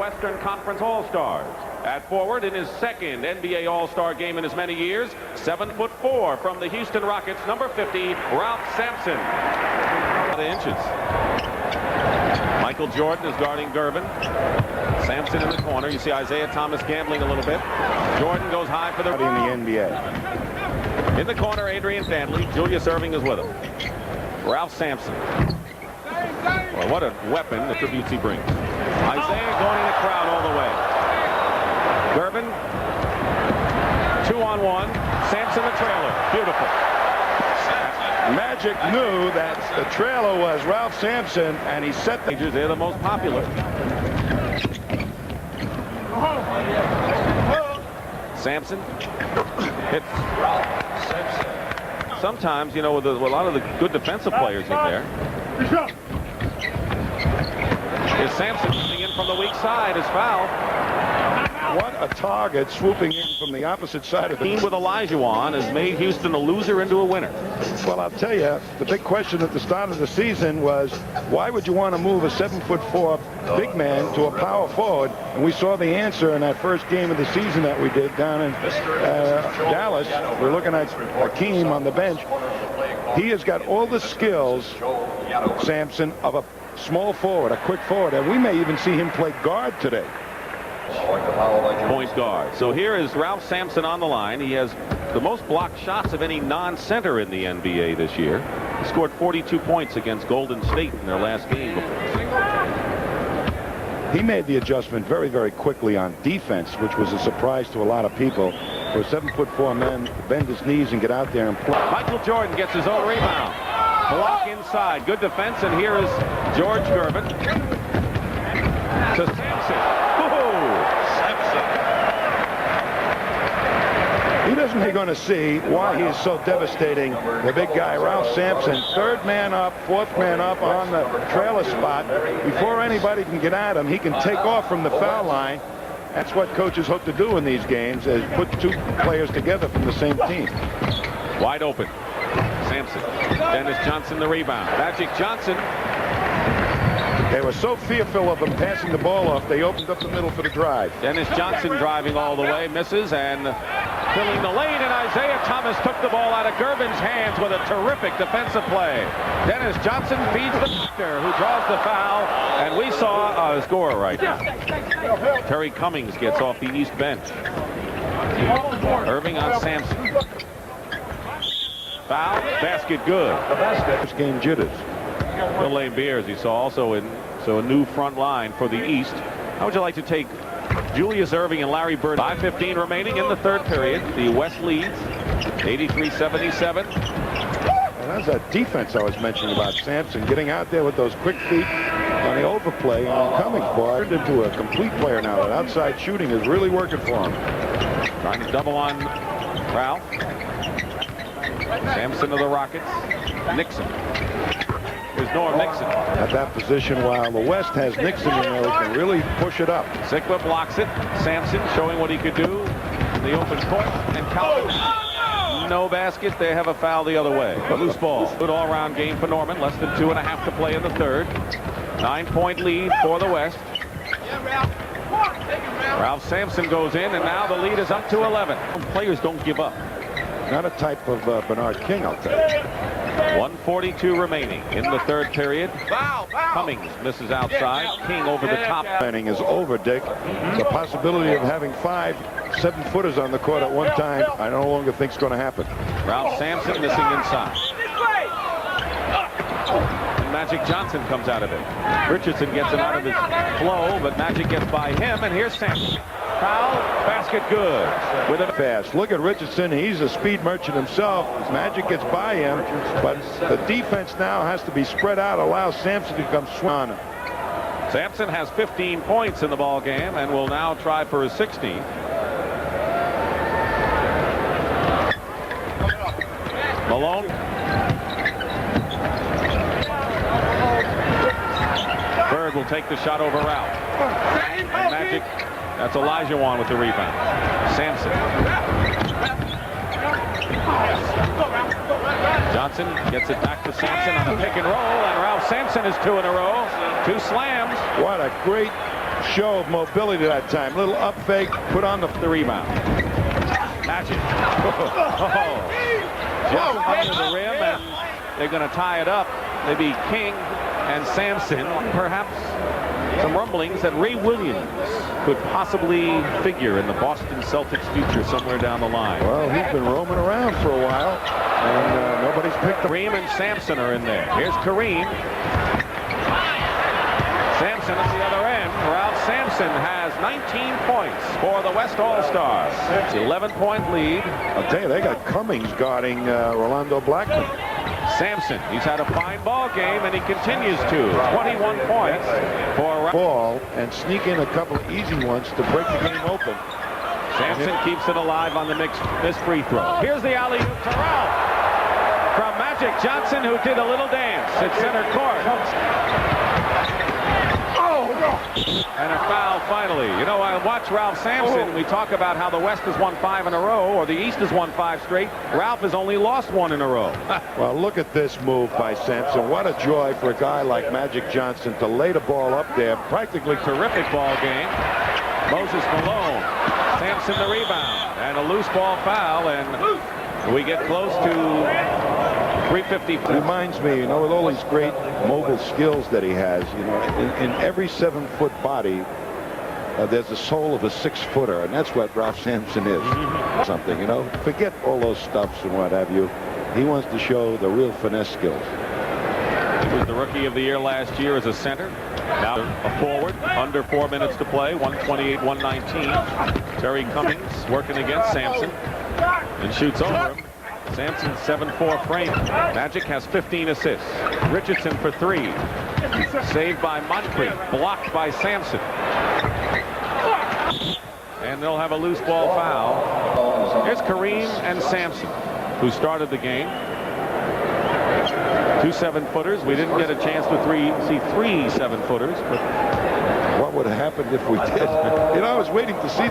Western Conference All-Stars. At forward in his second NBA All-Star game in as many years, 7'4" from the Houston Rockets, number 50, Ralph Sampson. Inches. Michael Jordan is guarding Gervin. Sampson in the corner. You see Isaiah Thomas gambling a little bit. Jordan goes high for the in the NBA. In the corner, Adrian Dantley. Julius Erving is with him. Ralph Sampson. Well, what a weapon the tributes he brings. Isaiah going in the crowd all the way. Gervin, 2-on-1. Sampson the trailer. Beautiful. Magic knew that the trailer was Ralph Sampson, and he set the... They're the most popular. Sampson hits. Sometimes, you know, with a lot of the good defensive players in there. Is Sampson coming in from the weak side is fouled. What a target swooping in from the opposite side of the team with Olajuwon has made Houston a loser into a winner. Well, I'll tell you, the big question at the start of the season was, why would you want to move a 7'4" big man to a power forward? And we saw the answer in that first game of the season that we did down in Dallas. We're looking at Hakeem on the bench. He has got all the skills, Sampson, of a small forward, a quick forward, and we may even see him play guard today. Point guard. So here is Ralph Sampson on the line. He has the most blocked shots of any non-center in the NBA this year. He scored 42 points against Golden State in their last game before. He made the adjustment very, very quickly on defense, which was a surprise to a lot of people. For a 7'4" man to bend his knees and get out there and play. Michael Jordan gets his own rebound. Block inside. Good defense, and here is George Gervin to Sampson. He doesn't going to see why he is so devastating. The big guy, Ralph Sampson, third man up, fourth man up on the trailer spot. Before anybody can get at him, he can take off from the foul line. That's what coaches hope to do in these games, is put two players together from the same team. Wide open. Sampson. Dennis Johnson the rebound. Magic Johnson. They were so fearful of him passing the ball off, they opened up the middle for the drive. Dennis Johnson driving all the way, misses, and filling the lane, and Isaiah Thomas took the ball out of Gervin's hands with a terrific defensive play. Dennis Johnson feeds the doctor, who draws the foul, and we saw a scorer right now. Terry Cummings gets off the east bench. Erving on Sampson. Foul, basket good. This game jitters. Bill Lane Beers, he saw also in a new front line for the East. How would you like to take Julius Erving and Larry Bird? 5:15 remaining in the third period. The West leads 83-77. And that's that defense I was mentioning about Sampson, getting out there with those quick feet on the overplay, and Cummings turned into a complete player now. That outside shooting is really working for him. Trying to double on Ralph. Sampson of the Rockets. Nixon. Here's Norm Nixon. At that position, while the West has Nixon in there, he can really push it up. Sikla blocks it. Sampson showing what he could do in the open court. And Calvin, no basket. They have a foul the other way. A loose ball. Good all-around game for Norman. Less than 2.5 to play in the third. 9-point lead for the West. Ralph Sampson goes in, and now the lead is up to 11. Players don't give up. Not a type of Bernard King, I'll tell you. 1:42 remaining in the third period. Cummings misses outside. King over the top. Planning is over, Dick. The possibility of having 5 7-footers on the court at one time, I no longer think is going to happen. Ralph Sampson missing inside. And Magic Johnson comes out of it. Richardson gets him out of his flow, but Magic gets by him, and here's Sampson. Foul, basket good. With a fast. Look at Richardson. He's a speed merchant himself. Magic gets by him, but the defense now has to be spread out, allows Sampson to come swing. Sampson has 15 points in the ball game and will now try for his 16th. Malone. Bird will take the shot over Ralph. And Magic. That's Olajuwon with the rebound. Sampson. Johnson gets it back to Sampson on a pick and roll, and Ralph Sampson is 2 in a row. 2 slams. What a great show of mobility that time. Little up fake, put on the rebound. Magic. Just under the rim, and they're going to tie it up. Maybe King and Sampson. Perhaps some rumblings that Ray Williams could possibly figure in the Boston Celtics future somewhere down the line. Well, he's been roaming around for a while, and nobody's picked him. Kareem and Sampson are in there. Here's Kareem. Sampson at the other end. Ralph Sampson has 19 points for the West All-Stars. 11-point lead. I'll tell you, they got Cummings guarding Rolando Blackman. Sampson, he's had a fine ball game, and he continues to. 21 points for ball and sneak in a couple easy ones to break the game open. Sampson keeps it alive on the missed free throw. Here's the alley-oop to Ralph from Magic Johnson, who did a little dance at center court. And a foul finally. You know, I watch Ralph Sampson. We talk about how the West has won 5 in a row, or the East has won 5 straight. Ralph has only lost 1 in a row. Well, look at this move by Sampson. What a joy for a guy like Magic Johnson to lay the ball up there. Practically terrific ball game. Moses Malone. Sampson the rebound. And a loose ball foul, and we get close to 350. Reminds me, you know, with all these great mobile skills that he has, you know, in every 7-foot body, there's the soul of a 6-footer, and that's what Ralph Sampson is. Something, you know, forget all those stuffs and what have you. He wants to show the real finesse skills. He was the Rookie of the Year last year as a center. Now a forward, under 4 minutes to play, 128-119. Terry Cummings working against Sampson and shoots over him. Sampson's 7'4" frame. Magic has 15 assists. Richardson for 3. Saved by Moncrief. Blocked by Sampson. And they'll have a loose ball foul. Here's Kareem and Sampson, who started the game. 2 7-footers. We didn't get a chance to see 3 7-footers. But what would have happened if we did? You know, I was waiting to see